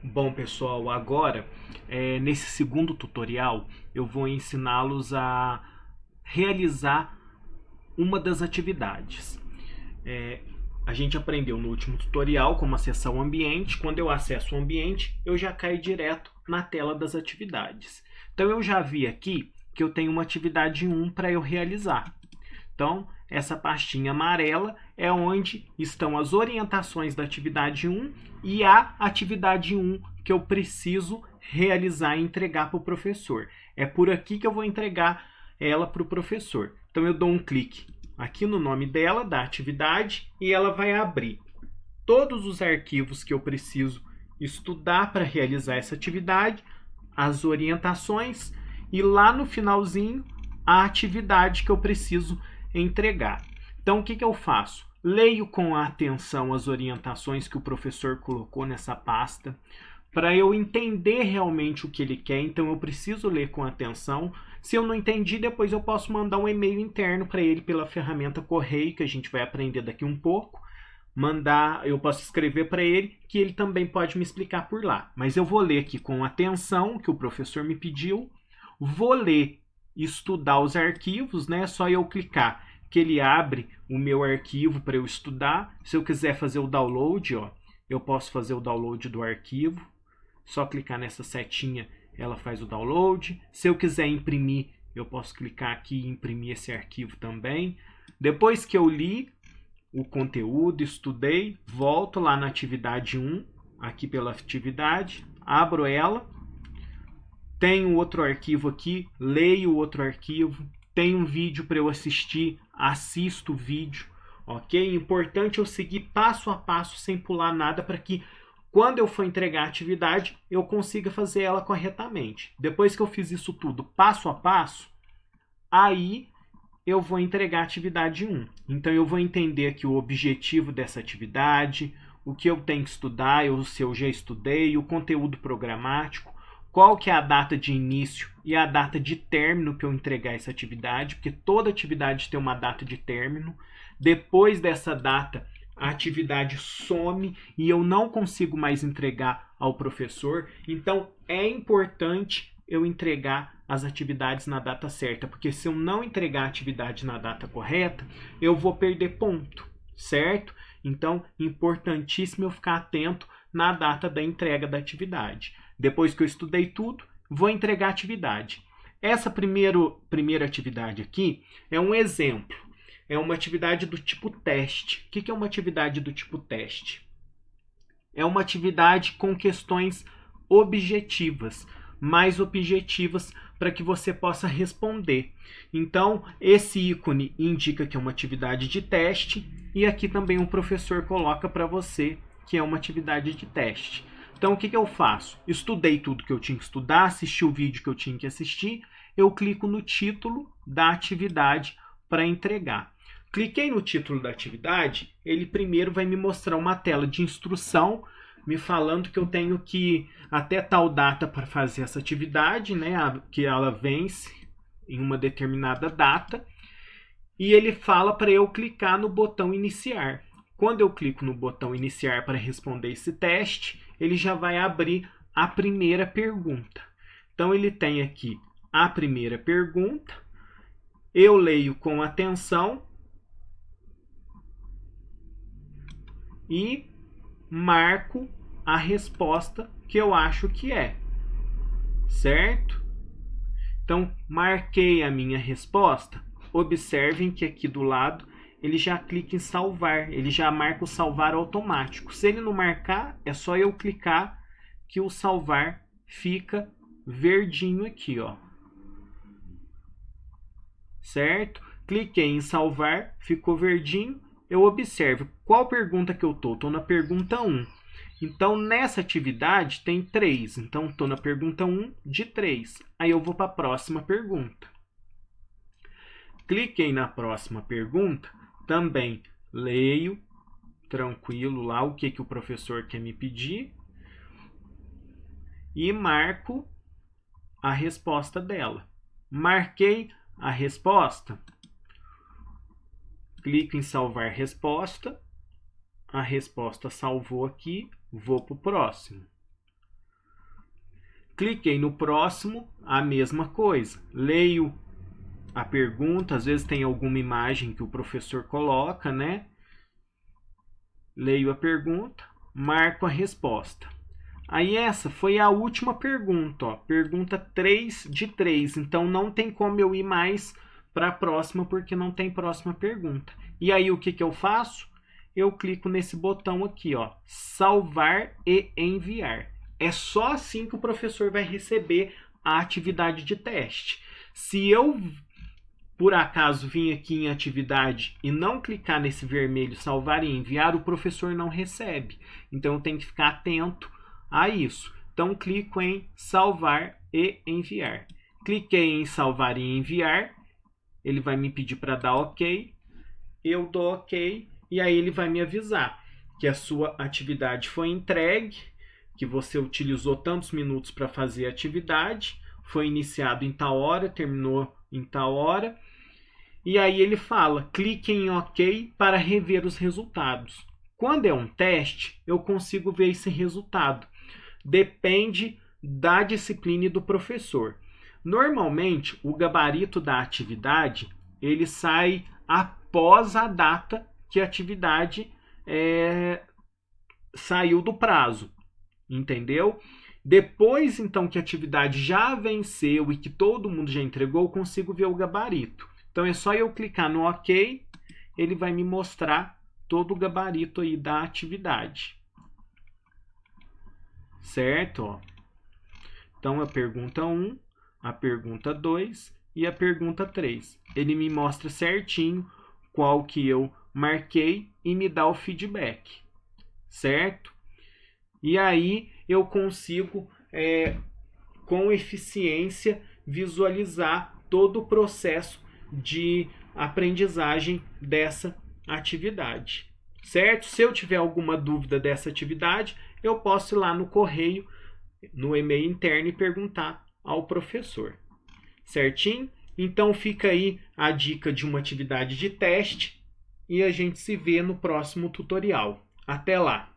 Bom, pessoal, agora, nesse segundo tutorial, eu vou ensiná-los a realizar uma das atividades. É, a gente aprendeu no último tutorial como acessar o ambiente. Quando eu acesso o ambiente, eu já caio direto na tela das atividades. Então, eu já vi aqui que eu tenho uma atividade 1 para eu realizar. Então, essa pastinha amarela é onde estão as orientações da atividade 1 e a atividade 1 que eu preciso realizar e entregar para o professor. É por aqui que eu vou entregar ela para o professor. Então, eu dou um clique aqui no nome dela, da atividade, e ela vai abrir todos os arquivos que eu preciso estudar para realizar essa atividade, as orientações e lá no finalzinho a atividade que eu preciso entregar. Então, o que eu faço? Leio com atenção as orientações que o professor colocou nessa pasta, para eu entender realmente o que ele quer. Então, eu preciso ler com atenção. Se eu não entendi, depois eu posso mandar um e-mail interno para ele pela ferramenta Correio, que a gente vai aprender daqui um pouco. Eu posso escrever para ele, que ele também pode me explicar por lá. Mas eu vou ler aqui com atenção o que o professor me pediu. Vou ler e estudar os arquivos, né? Só eu clicar que ele abre o meu arquivo para eu estudar. Se eu quiser fazer o download, ó, eu posso fazer o download do arquivo. Só clicar nessa setinha, ela faz o download. Se eu quiser imprimir, eu posso clicar aqui e imprimir esse arquivo também. Depois que eu li o conteúdo, estudei, volto lá na atividade 1, aqui pela atividade, abro ela, tenho outro arquivo aqui, leio outro arquivo, tem um vídeo para eu assistir, assisto o vídeo, ok? Importante eu seguir passo a passo sem pular nada para que quando eu for entregar a atividade eu consiga fazer ela corretamente. Depois que eu fiz isso tudo passo a passo, aí eu vou entregar a atividade 1. Então eu vou entender aqui o objetivo dessa atividade, o que eu tenho que estudar, se eu já estudei, o conteúdo programático, qual que é a data de início e a data de término para eu entregar essa atividade, porque toda atividade tem uma data de término. Depois dessa data, a atividade some e eu não consigo mais entregar ao professor. Então é importante eu entregar as atividades na data certa, porque se eu não entregar a atividade na data correta, eu vou perder ponto, certo? Então, importantíssimo eu ficar atento na data da entrega da atividade. Depois que eu estudei tudo, vou entregar a atividade. Essa primeira atividade aqui é um exemplo. É uma atividade do tipo teste. O que é uma atividade do tipo teste? É uma atividade com questões objetivas, mais objetivas para que você possa responder. Então, esse ícone indica que é uma atividade de teste e aqui também um professor coloca para você que é uma atividade de teste. Então, o que eu faço? Estudei tudo que eu tinha que estudar, assisti o vídeo que eu tinha que assistir, eu clico no título da atividade para entregar. Cliquei no título da atividade, ele primeiro vai me mostrar uma tela de instrução, me falando que eu tenho que até tal data para fazer essa atividade, né, que ela vence em uma determinada data, e ele fala para eu clicar no botão iniciar. Quando eu clico no botão iniciar para responder esse teste, ele já vai abrir a primeira pergunta. Então ele tem aqui a primeira pergunta, eu leio com atenção e marco a resposta que eu acho que é, certo? Então, marquei a minha resposta. Observem que aqui do lado ele já clica em salvar, ele já marca o salvar automático. Se ele não marcar, é só eu clicar que o salvar fica verdinho aqui, ó. Certo? Cliquei em salvar, ficou verdinho. Eu observo qual pergunta que eu tô. Tô na pergunta 1. Então, nessa atividade tem 3. Então, estou na pergunta 1 de 3. Aí eu vou para a próxima pergunta. Cliquei na próxima pergunta. Também leio tranquilo lá o que o professor quer me pedir. E marco a resposta dela. Marquei a resposta. Clico em salvar resposta. A resposta salvou aqui. Vou para o próximo. Cliquei no próximo, a mesma coisa. Leio a pergunta, às vezes tem alguma imagem que o professor coloca, né? Leio a pergunta, marco a resposta. Aí essa foi a última pergunta, ó, pergunta 3 de 3. Então não tem como eu ir mais para a próxima porque não tem próxima pergunta. E aí o que eu faço? Eu clico nesse botão aqui, ó, salvar e enviar. É só assim que o professor vai receber a atividade de teste. Se eu por acaso vim aqui em atividade e não clicar nesse vermelho salvar e enviar, o professor não recebe. Então eu tenho que ficar atento a isso. Então clico em salvar e enviar. Cliquei em salvar e enviar, ele vai me pedir para dar OK, eu dou OK e aí ele vai me avisar que a sua atividade foi entregue, que você utilizou tantos minutos para fazer a atividade, foi iniciado em tal hora, terminou em tal hora. E aí ele fala, clique em OK para rever os resultados. Quando é um teste, eu consigo ver esse resultado. Depende da disciplina e do professor. Normalmente, o gabarito da atividade, ele sai após a data que a atividade saiu do prazo, entendeu? Depois, então, que a atividade já venceu e que todo mundo já entregou, eu consigo ver o gabarito. Então, é só eu clicar no OK, ele vai me mostrar todo o gabarito aí da atividade. Certo? Ó. Então, a pergunta 1, a pergunta 2 e a pergunta 3. Ele me mostra certinho qual que eu marquei e me dá o feedback. Certo? E aí eu consigo, com eficiência, visualizar todo o processo de aprendizagem dessa atividade. Certo? Se eu tiver alguma dúvida dessa atividade, eu posso ir lá no correio, no e-mail interno e perguntar ao professor. Certinho? Então fica aí a dica de uma atividade de teste e a gente se vê no próximo tutorial. Até lá!